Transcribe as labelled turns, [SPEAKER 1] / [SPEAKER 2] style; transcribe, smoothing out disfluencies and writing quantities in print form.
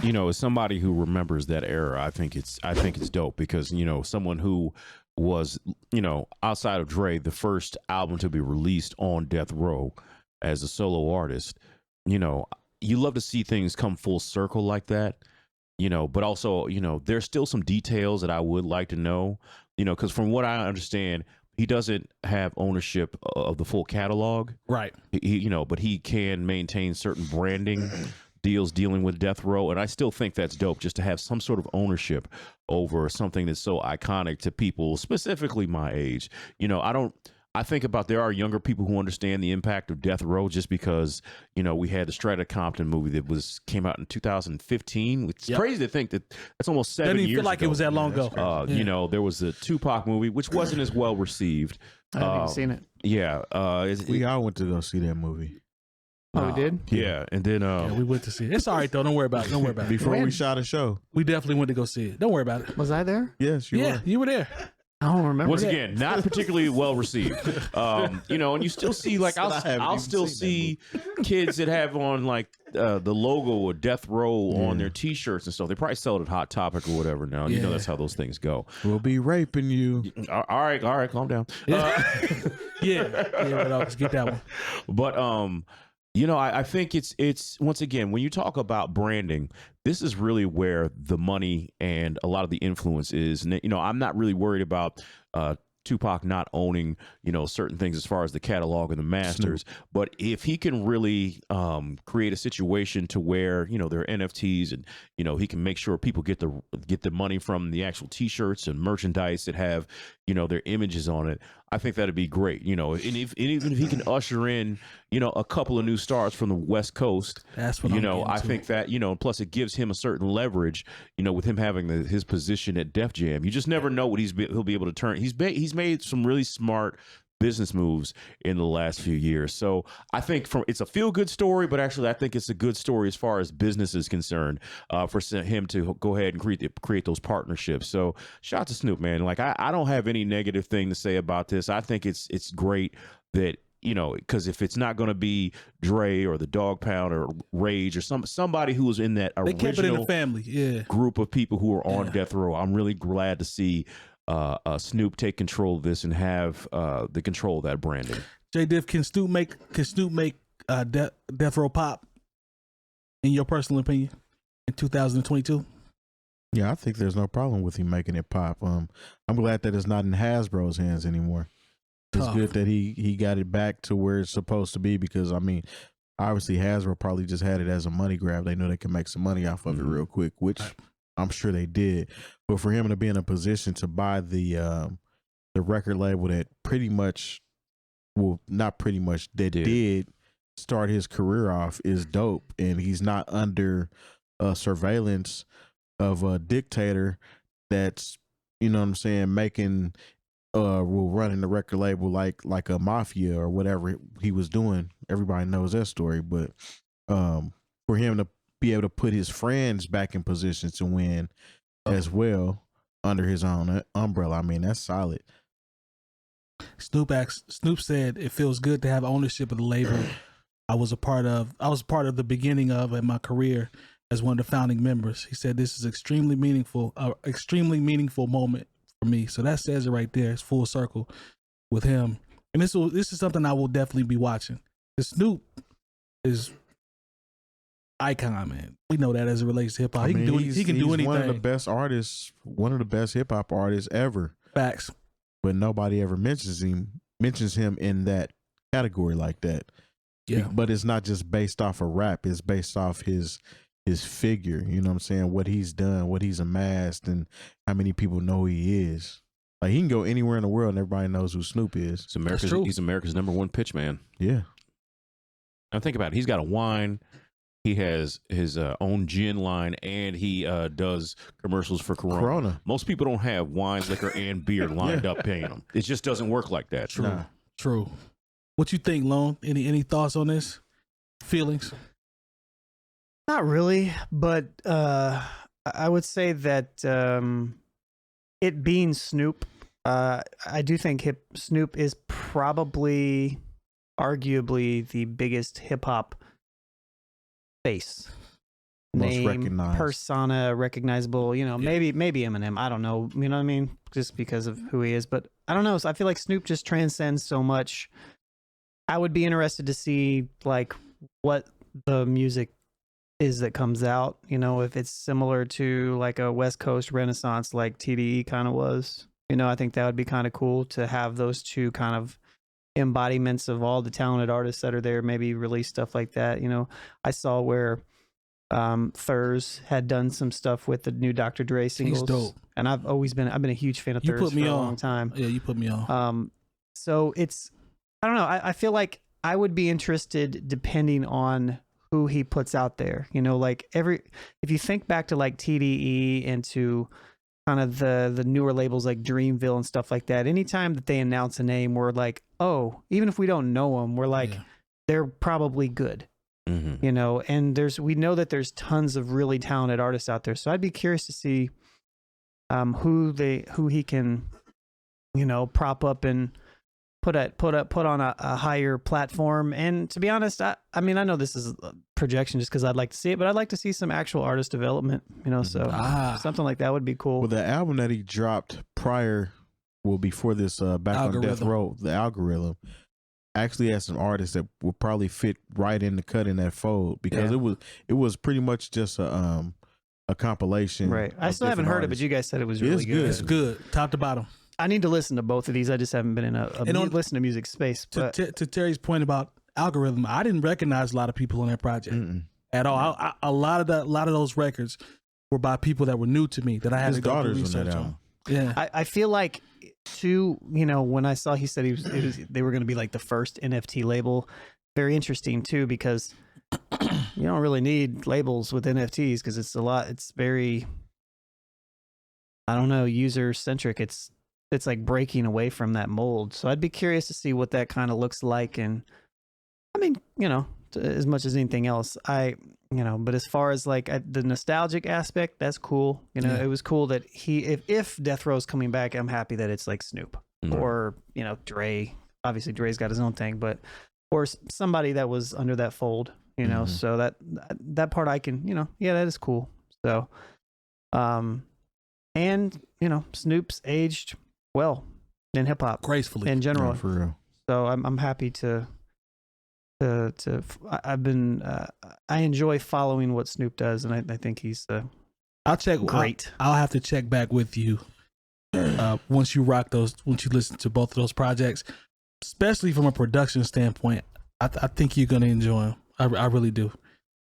[SPEAKER 1] as somebody who remembers that era, I think it's dope because, someone who was, outside of Dre, the first album to be released on Death Row as a solo artist, you love to see things come full circle like that, but also, there's still some details that I would like to know, because from what I understand, he doesn't have ownership of the full catalog.
[SPEAKER 2] Right.
[SPEAKER 1] But he can maintain certain branding deals dealing with Death Row. And I still think that's dope just to have some sort of ownership over something that's so iconic to people, specifically my age. I think about there are younger people who understand the impact of Death Row just because, we had the 𝗓𝗏 movie that came out in 2015. It's crazy to think that that's almost 7 years ago.
[SPEAKER 2] Didn't feel like it was that long ago.
[SPEAKER 1] There was the Tupac movie, which wasn't as well received.
[SPEAKER 3] I haven't even seen it.
[SPEAKER 1] Yeah.
[SPEAKER 4] We all went to go see that movie.
[SPEAKER 3] Oh, we did?
[SPEAKER 1] Yeah. And then
[SPEAKER 2] we went to see it. It's all right, though. Don't worry about it.
[SPEAKER 4] Before we shot a show.
[SPEAKER 2] We definitely went to go see it. Don't worry about it.
[SPEAKER 3] Was I there?
[SPEAKER 4] Yes, you were.
[SPEAKER 2] You were there.
[SPEAKER 3] I don't remember.
[SPEAKER 1] Once again, not particularly well received. And you still see I'll still see kids that have on like the logo of Death Row on their T-shirts and stuff. They probably sell it at Hot Topic or whatever now. That's how those things go.
[SPEAKER 4] We'll be raping you.
[SPEAKER 1] All right, calm down.
[SPEAKER 2] Let's get that one.
[SPEAKER 1] But I think it's once again, when you talk about branding, this is really where the money and a lot of the influence is. And, I'm not really worried about Tupac not owning, certain things as far as the catalog and the masters. Snoop. But if he can really create a situation to where, there are NFTs and, he can make sure people get the money from the actual T-shirts and merchandise that have, their images on it, I think that'd be great. And even if he can usher in, a couple of new stars from the West Coast,
[SPEAKER 2] that's what
[SPEAKER 1] I think that, plus it gives him a certain leverage, with him having his position at Def Jam. You just never know what he'll be able to turn. He's made some really smart business moves in the last few years. So I think it's a feel good story, but actually I think it's a good story as far as business is concerned, for him to go ahead and create those partnerships. So shout out to Snoop, man. Like I don't have any negative thing to say about this. I think it's great that, because if it's not going to be Dre or the Dog Pound or Rage or somebody who was in that
[SPEAKER 2] they kept it in the family,
[SPEAKER 1] group of people who are on Death Row, I'm really glad to see Snoop take control of this and have the control of that branding.
[SPEAKER 2] Jay Diff, can Snoop make Death Row pop? In your personal opinion, in 2022?
[SPEAKER 4] Yeah, I think there's no problem with him making it pop. I'm glad that it's not in Hasbro's hands anymore. It's good that he got it back to where it's supposed to be because obviously Hasbro probably just had it as a money grab. They knew they could make some money off of it real quick, which I'm sure they did. But for him to be in a position to buy the record label that did start his career off is dope. And he's not under surveillance of a dictator that's, making running the record label like a mafia or whatever he was doing. Everybody knows that story. But for him to be able to put his friends back in position to win as well under his own umbrella, that's solid.
[SPEAKER 2] Snoop said it feels good to have ownership of the label I was part of the beginning of in my career as one of the founding members. He said this is extremely meaningful moment for me. So that says it right there. It's full circle with him. And this is something I will definitely be watching. The Snoop is icon, man. We know that as it relates to hip hop. He can do anything.
[SPEAKER 4] One of the best artists, one of the best hip hop artists ever.
[SPEAKER 2] Facts.
[SPEAKER 4] But nobody ever mentions him in that category like that.
[SPEAKER 2] Yeah.
[SPEAKER 4] But it's not just based off of rap. It's based off his figure. You know what I'm saying? What he's done, what he's amassed, and how many people know who he is. Like he can go anywhere in the world and everybody knows who Snoop is.
[SPEAKER 1] He's America's number one pitch man.
[SPEAKER 4] Yeah.
[SPEAKER 1] Now think about it. He's got a wine. He has his own gin line, and he does commercials for Corona. Most people don't have wine, liquor, and beer lined up paying them. It just doesn't work like that.
[SPEAKER 2] True. What you think, Lone? Any thoughts on this? Feelings?
[SPEAKER 3] Not really, but I would say that it being Snoop, I do think Snoop is probably, arguably, the biggest hip hop face name,
[SPEAKER 4] recognized.
[SPEAKER 3] persona, recognizable. You know, maybe Eminem. I don't know. You know what I mean? Just because of who he is. But I don't know. So I feel like Snoop just transcends so much. I would be interested to see like what the music is that comes out. You know, if it's similar to like a West Coast Renaissance, like TDE kind of was. You know, I think that would be kind of cool to have those two kind of embodiments of all the talented artists that are there. Maybe release stuff like that. You know, I saw where 𝗏𝗏 had done some stuff with the new Dr. Dre singles.
[SPEAKER 2] He's dope.
[SPEAKER 3] And I've been a huge fan of
[SPEAKER 2] You
[SPEAKER 3] 𝗏𝗏
[SPEAKER 2] put me
[SPEAKER 3] for a
[SPEAKER 2] on.
[SPEAKER 3] long time.
[SPEAKER 2] Yeah, you put me on.
[SPEAKER 3] So it's, I don't know. I feel like I would be interested depending on who he puts out there. You know, like if you think back to like TDE and to kind of the newer labels like Dreamville and stuff like that, anytime that they announce a name, we're like, oh, even if we don't know them, we're like, they're probably good. You know, and we know that there's tons of really talented artists out there. So I'd be curious to see who he can, you know, prop up and put on a higher platform. And to be honest, I mean, I know this is a projection just because I'd like to see it, but I'd like to see some actual artist development, you know, so something like that would be cool.
[SPEAKER 4] Well, the album that he dropped before this Back on Death Row, the Algorithm, actually has some artists that will probably fit right in the cut in that fold, because it was pretty much just a compilation.
[SPEAKER 3] Right. I still haven't heard it, but you guys said it was really good.
[SPEAKER 2] It's good, top to bottom.
[SPEAKER 3] I need to listen to both of these. I just haven't been in a listen to music space. But
[SPEAKER 2] To Terry's point about Algorithm, I didn't recognize a lot of people on that project at all. A lot of those records were by people that were new to me that I had
[SPEAKER 4] His
[SPEAKER 2] to go do
[SPEAKER 4] daughters on
[SPEAKER 2] research
[SPEAKER 4] that
[SPEAKER 2] on.
[SPEAKER 4] album.
[SPEAKER 2] Yeah,
[SPEAKER 3] I feel like too, you know, when I saw he said they were going to be like the first NFT label, very interesting too, because you don't really need labels with NFTs because it's very, I don't know, user centric. It's like breaking away from that mold. So I'd be curious to see what that kind of looks like. And I mean, you know, as much as anything else, but as far as like the nostalgic aspect, that's cool. You know, it was cool that if Death Row's coming back, I'm happy that it's like Snoop or, you know, Dre. Obviously Dre's got his own thing, but or somebody that was under that fold, you know, so that part I can, you know, that is cool. So, and you know, Snoop's aged well in hip hop
[SPEAKER 2] gracefully
[SPEAKER 3] in general.
[SPEAKER 4] Yeah, for real.
[SPEAKER 3] So I'm happy to I've been I enjoy following what Snoop does, and I think he's
[SPEAKER 2] I'll check.
[SPEAKER 3] Great.
[SPEAKER 2] I'll have to check back with you once you listen to both of those projects, especially from a production standpoint. I think you're gonna enjoy them. I really do.